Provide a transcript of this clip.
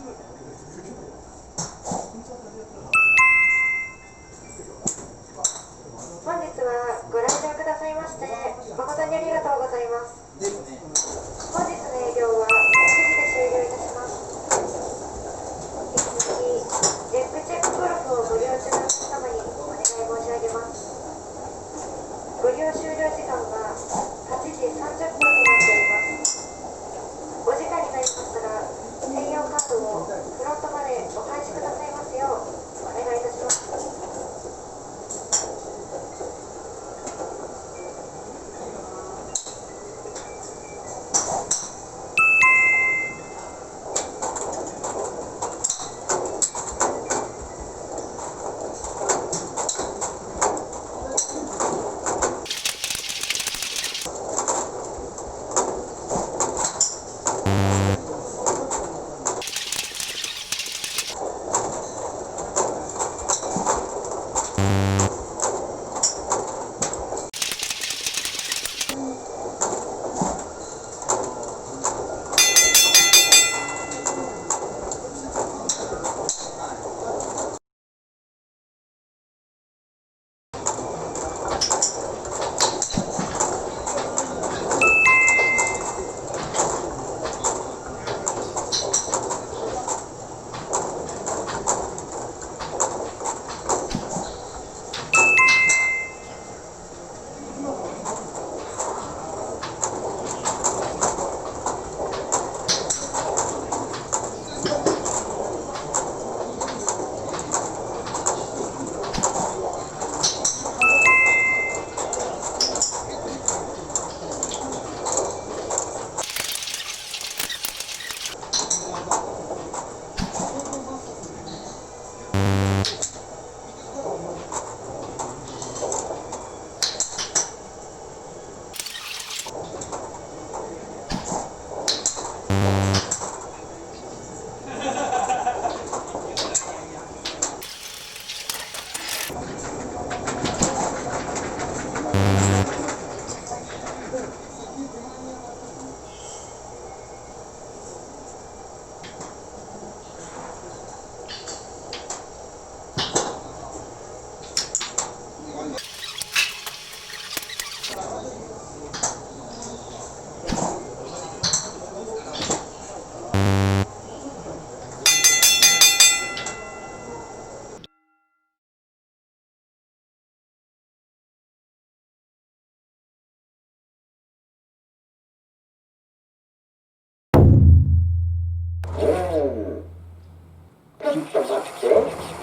本日はご来場くださいまして誠にありがとうございます。本日の営業は9時で終了いたします。引き続きレッグチェックゴルフをご利用中の皆様にお願い申し上げます。ご利用終了時間は8時30分となっております。お時間になりましたら専用カードをフロントまでお返しくださいますようお願いいたします。Pizza,